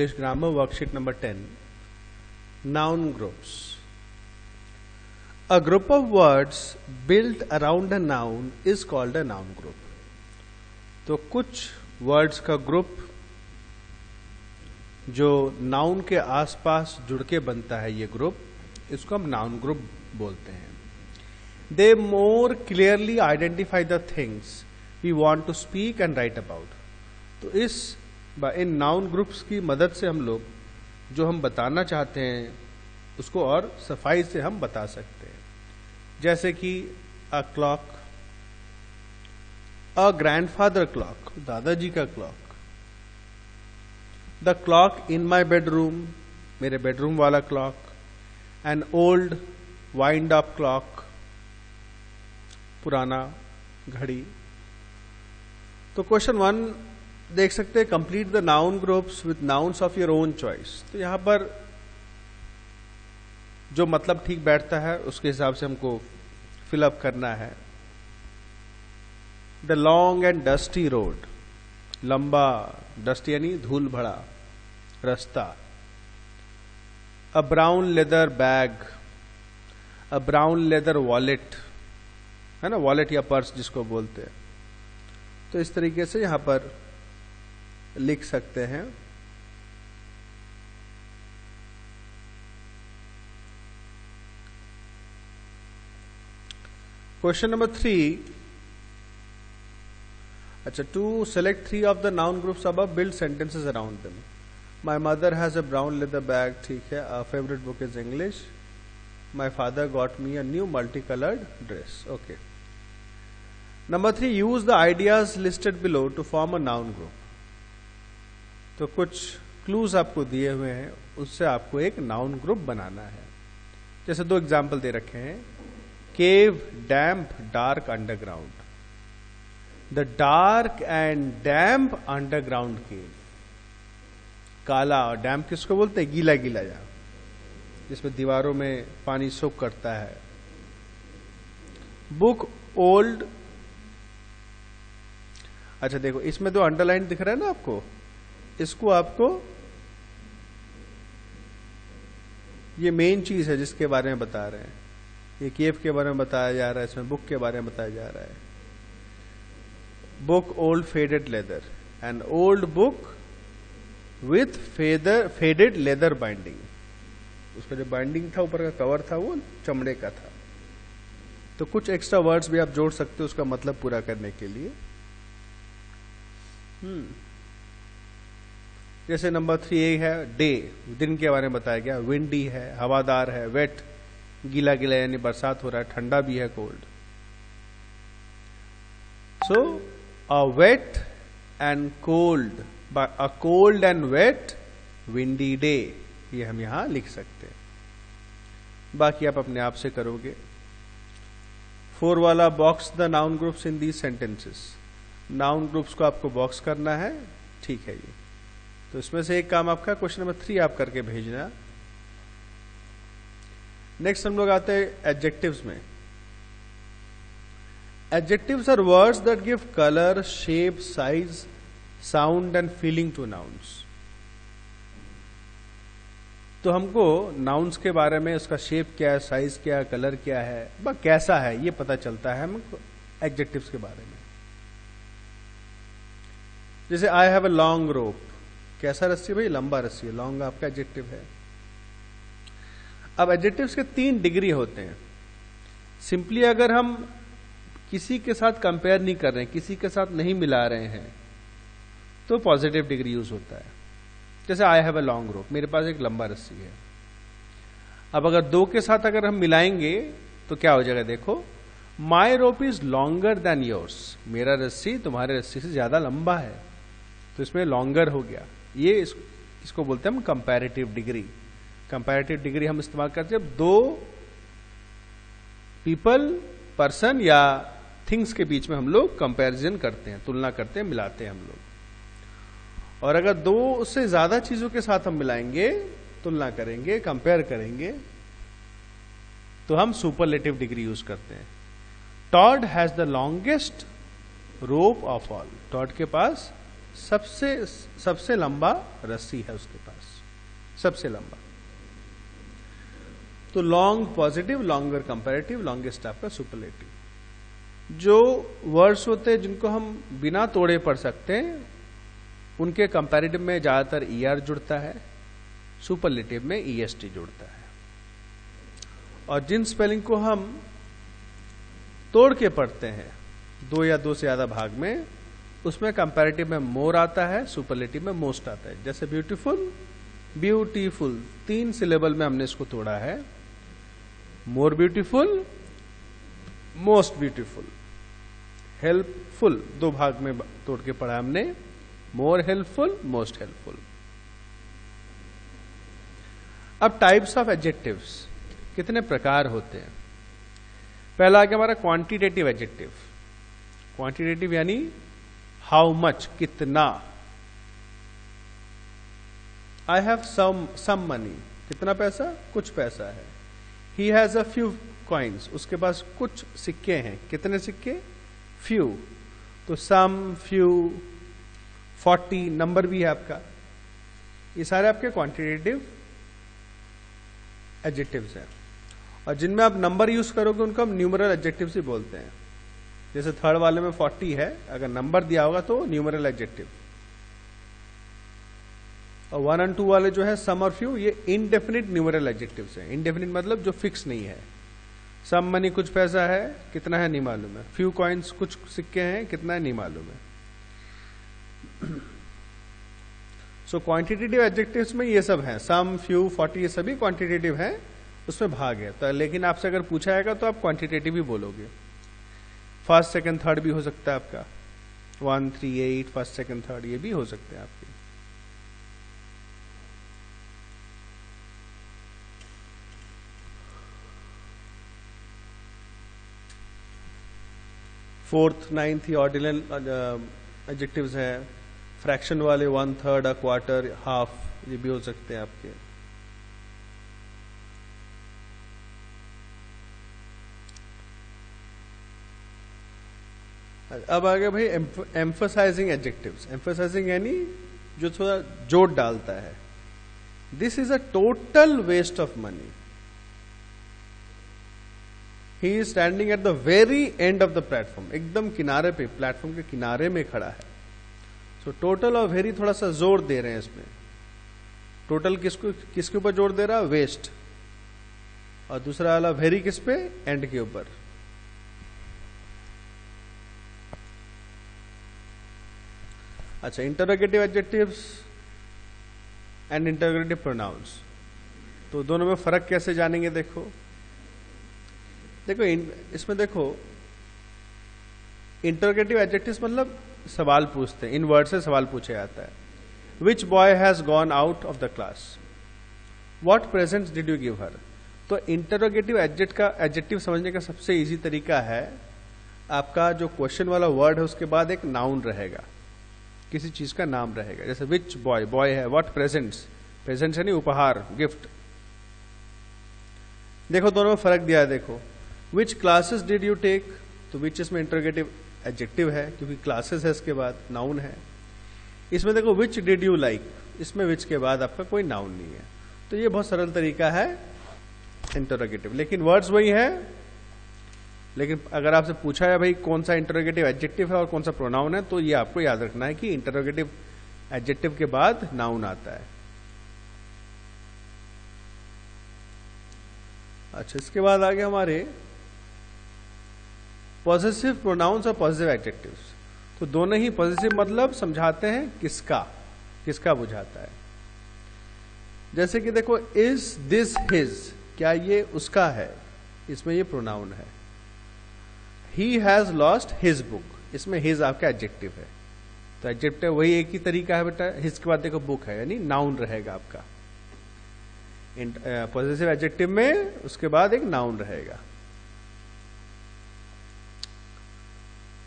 English grammar worksheet number 10. Noun groups. A group of words built around a noun is called a noun group. तो कुछ words का group जो noun के आसपास जुड़ के बनता है, ये ग्रुप, इसको हम नाउन ग्रुप बोलते हैं. They more clearly identify the things we want to speak and write about. तो इन नाउन ग्रुप्स की मदद से हम लोग जो हम बताना चाहते हैं उसको और सफाई से हम बता सकते हैं. जैसे कि a clock, a grandfather clock, दादाजी का clock. The clock in my bedroom, मेरे बेडरूम वाला clock. An old wind up clock, पुराना घड़ी. तो क्वेश्चन 1 देख सकते हैं, complete the noun groups with nouns of your own choice. तो यहां पर जो मतलब ठीक बैठता है उसके हिसाब से हमको फिलअप करना है. The long and dusty road, लंबा, डस्टी यानी धूल भरा रास्ता. अ ब्राउन लेदर बैग, अ ब्राउन लेदर वॉलेट, है ना, वॉलेट या पर्स जिसको बोलते हैं. तो इस तरीके से यहां पर लिख सकते हैं. Question number 3. अच्छा, to select 3 of the noun groups above, build sentences around them. My mother has a brown leather bag, ठीक है. Our favourite book is English. My father got me a new multi coloured dress. Okay. Number 3, use the ideas listed below to form a noun group. तो कुछ clues आपको दिए हुए हैं, उससे आपको एक नाउन ग्रुप बनाना है. जैसे 2 एग्जाम्पल दे रखे हैं. Cave, damp, dark, underground. The dark and damp underground cave. काला और डैम्प किसको बोलते हैं? गीला गीला, जिसमें दीवारों में पानी सोख करता है. Book old. अच्छा देखो, इसमें तो अंडरलाइन दिख रहा है ना आपको, इसको आपको, ये मेन चीज है जिसके बारे में बता रहे हैं. ये केव के बारे में बताया जा रहा है, इसमें बुक के बारे में बताया जा रहा है. Book old faded leather, an old book with faded leather binding. उसका जो बाइंडिंग था, ऊपर का कवर था, वो चमड़े का था. तो कुछ एक्स्ट्रा वर्ड्स भी आप जोड़ सकते हो उसका मतलब पूरा करने के लिए. जैसे नंबर 3 है डे, दिन के बारे में बताया गया. विंडी है, हवादार है. वेट, गीला गीला यानी बरसात हो रहा है. ठंडा भी है, cold. So a wet and cold, a cold and wet windy day, ये हम यहां लिख सकते हैं. बाकी आप अपने आप से करोगे. 4 वाला, box the noun groups in these sentences. Noun groups को आपको बॉक्स करना है, ठीक है. ये तो इसमें से एक काम आपका क्वेश्चन नंबर 3 आप करके भेजना. नेक्स्ट हम लोग आते हैं एडजेक्टिव्स में. Adjectives are words that give colour, shape, size, sound and feeling to nouns. तो हमको नाउन्स के बारे में, उसका शेप क्या है, साइज क्या है, कलर क्या है, कैसा है, ये पता चलता है हमको एडजेक्टिव्स के बारे में. जैसे I have a long rope. कैसा रस्सी भाई? लंबा रस्सी है. लॉन्ग आपका एडजेक्टिव है. अब एडजेक्टिव्स के 3 डिग्री होते हैं. सिंपली अगर हम किसी के साथ कंपेयर नहीं कर रहे हैं, किसी के साथ नहीं मिला रहे हैं, तो पॉजिटिव डिग्री यूज होता है. जैसे I have a long rope, मेरे पास एक लंबा रस्सी है. अब अगर 2 के साथ अगर हम मिलाएंगे तो क्या हो जाएगा? देखो, my rope is longer than yours. मेरा रस्सी तुम्हारे रस्सी से ज्यादा लंबा है, तो इसमें लॉन्गर हो गया. ये इसको बोलते हैं हम कंपैरेटिव डिग्री. कंपैरेटिव डिग्री हम इस्तेमाल करते हैं जब 2 पीपल, पर्सन या थिंग्स के बीच में हम लोग कंपैरिजन करते हैं, तुलना करते हैं, मिलाते हैं हम लोग. और अगर 2 से ज्यादा चीजों के साथ हम मिलाएंगे, तुलना करेंगे, कंपेयर करेंगे, तो हम सुपरलेटिव डिग्री यूज करते हैं. Toad has the longest rope of all. Toad के पास सबसे लंबा रस्सी है उसके पास, सबसे लंबा। तो long positive, longer comparative, longest आपका सुपरलेटिव। जो वर्ड्स होते हैं जिनको हम बिना तोड़े पढ़ सकते हैं उनके कंपैरेटिव में ज्यादातर ER जुड़ता है, सुपरलेटिव में EST जुड़ता है। और जिन स्पेलिंग को हम तोड़ के पढ़ते हैं 2 या 2 से ज्यादा भाग में, उसमें कंपैरेटिव में मोर आता है, सुपरलेटिव में मोस्ट आता है। जैसे ब्यूटीफुल, ब्यूटीफुल 3 सिलेबल में हमने इसको तोड़ा है। More beautiful, most beautiful. Helpful 2 भाग में तोड़ के पढ़ा हमने, मोर हेल्पफुल, मोस्ट हेल्पफुल। अब टाइप्स ऑफ एडजेक्टिव्स, कितने प्रकार होते हैं। पहला आ गया हमारा क्वांटिटेटिव एडजेक्टिव। क्वांटिटेटिव यानी हाउ मच, कितना। आई हैव सम मनी, कितना पैसा, कुछ पैसा है। He has a few coins, उसके पास कुछ सिक्के हैं। कितने सिक्के, फ्यू। तो सम, फ्यू, 40 नंबर भी है आपका। ये सारे आपके क्वांटिटेटिव एडजेक्टिव्स हैं। और जिनमें आप नंबर यूज करोगे उनको हम न्यूमरल एडजेक्टिव्स ही बोलते हैं। जैसे थर्ड वाले में 40 है, अगर नंबर दिया होगा तो न्यूमरल एडजेक्टिव। और 1 और 2 वाले जो है सम और फ्यू, ये इनडेफिनिट न्यूमरल एडजेक्टिव्स हैं। इनडेफिनिट मतलब जो फिक्स नहीं है। सम मनी कुछ पैसा है, कितना है नहीं मालूम है। फ्यू कॉइन्स कुछ सिक्के हैं, कितना है नहीं मालूम है। सो क्वांटिटेटिव एडजेक्टिव्स में ये सब हैं, सम, फ्यू, 40, ये सभी क्वांटिटेटिव हैं, उसमें भाग है। तो लेकिन आपसे अगर पूछा जाएगा तो आप क्वांटिटेटिव ही बोलोगे। फर्स्ट, सेकंड, थर्ड भी हो सकता है आपका। 1, 3, 8, फर्स्ट, सेकंड, थर्ड, ये भी हो सकते हैं आपके। फोर्थ, नाइन्थ ये ऑर्डिनल एडजेक्टिव्स हैं। फ्रैक्शन वाले 1/3, अ क्वार्टर, हाफ, ये भी हो सकते हैं आपके। अब आ गया भाई एम्फसाइजिंग एडजेक्टिव्स। एम्फसाइजिंग यानी जो थोड़ा जोर डालता है। This is a total waste of money. He is standing at the very end of the platform, एकदम किनारे पे, प्लेटफॉर्म के किनारे में खड़ा है। सो टोटल और वेरी थोड़ा सा जोर दे रहे हैं इसमें। टोटल किसके ऊपर जोर दे रहा है, वेस्ट। और दूसरा वाला वेरी किस पे, एंड के ऊपर। अच्छा, interrogative adjectives and interrogative pronouns, तो दोनों में फर्क कैसे जानेंगे। देखो इसमें देखो, इंटरोगेटिव एडजेक्टिव्स मतलब सवाल पूछते हैं, इन वर्ड से सवाल पूछा जाता है। Which boy has gone out of the class, what presents did you give her. तो इंटरोगेटिव एडजेक्टिव समझने का सबसे इजी तरीका है, आपका जो क्वेश्चन वाला वर्ड है उसके बाद एक नाउन रहेगा, किसी चीज का नाम रहेगा। जैसे विच बॉय, बॉय है। व्हाट प्रेजेंट्स, प्रेजेंट्स यानी उपहार, गिफ्ट। देखो दोनों में फर्क दिया है। देखो विच क्लासेस डिड यू टेक, तो विच इसमें इंटरोगेटिव एडजेक्टिव है क्योंकि क्लासेस है, इसके बाद नाउन है। इसमें देखो विच डिड यू लाइक, इसमें विच के बाद आपका कोई नाउन नहीं है। तो ये बहुत सरल तरीका है इंटरोगेटिव, लेकिन वर्ड्स वही है। लेकिन अगर आपसे पूछा है भाई कौन सा इंटरोगेटिव एडजेक्टिव है और कौन सा प्रोनाउन है, तो ये आपको याद रखना है कि इंटरोगेटिव एडजेक्टिव के बाद नाउन आता है। अच्छा, इसके बाद आगे हमारे पॉसेसिव प्रोनाउंस और पॉसेसिव एडजेक्टिव्स। तो दोनों ही पॉसेसिव मतलब समझाते हैं किसका बुझाता है। जैसे कि देखो इज दिस हिज, क्या ये उसका है, इसमें ये प्रोनाउन है। He has lost his book, इसमें हिज आपका एडजेक्टिव है। तो एडजेक्टिव वही एक ही तरीका है बेटा। हिज के बाद देखो बुक है, यानी नाउन रहेगा आपका। पॉसेसिव एडजेक्टिव में उसके बाद एक नाउन रहेगा।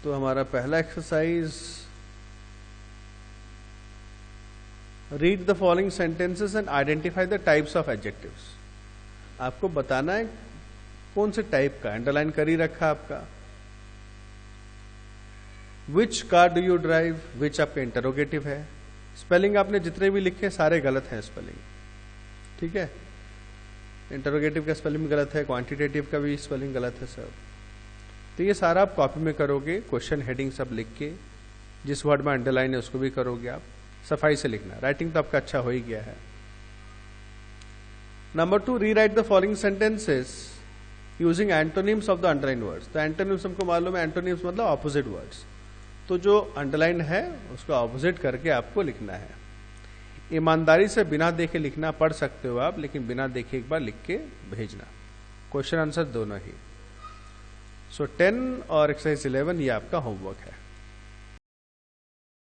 तो हमारा पहला exercise, read the following sentences and identify the types of adjectives. आपको बताना है कौन से टाइप का, अंडरलाइन कर ही रखा आपका। Which car do you drive, which आपका इंटरोगेटिव है। स्पेलिंग आपने जितने भी लिखे सारे गलत हैं स्पेलिंग, ठीक है। इंटरोगेटिव का स्पेलिंग गलत है, क्वांटिटेटिव का भी स्पेलिंग गलत है सब। तो ये सारा आप कॉपी में करोगे, क्वेश्चन हेडिंग सब लिख के, जिस वर्ड में अंडरलाइन है उसको भी करोगे आप, सफाई से लिखना। राइटिंग तो आपका अच्छा हो ही गया है। Number 2, rewrite the following sentences using antonyms of the underline words. तो एंटोनिम्स हमको मालूम है, एंटोनिम्स मतलब ऑपोजिट वर्ड्स। तो जो अंडरलाइन है उसको ऑपोजिट करके आपको लिखना है। ईमानदारी से बिना देखे लिखना, पढ़ सकते हो आप, लेकिन बिना देखे एक बार लिख के भेजना। क्वेश्चन आंसर दोनों ही। सो 10 और एक्सरसाइज 11 ये आपका होमवर्क है।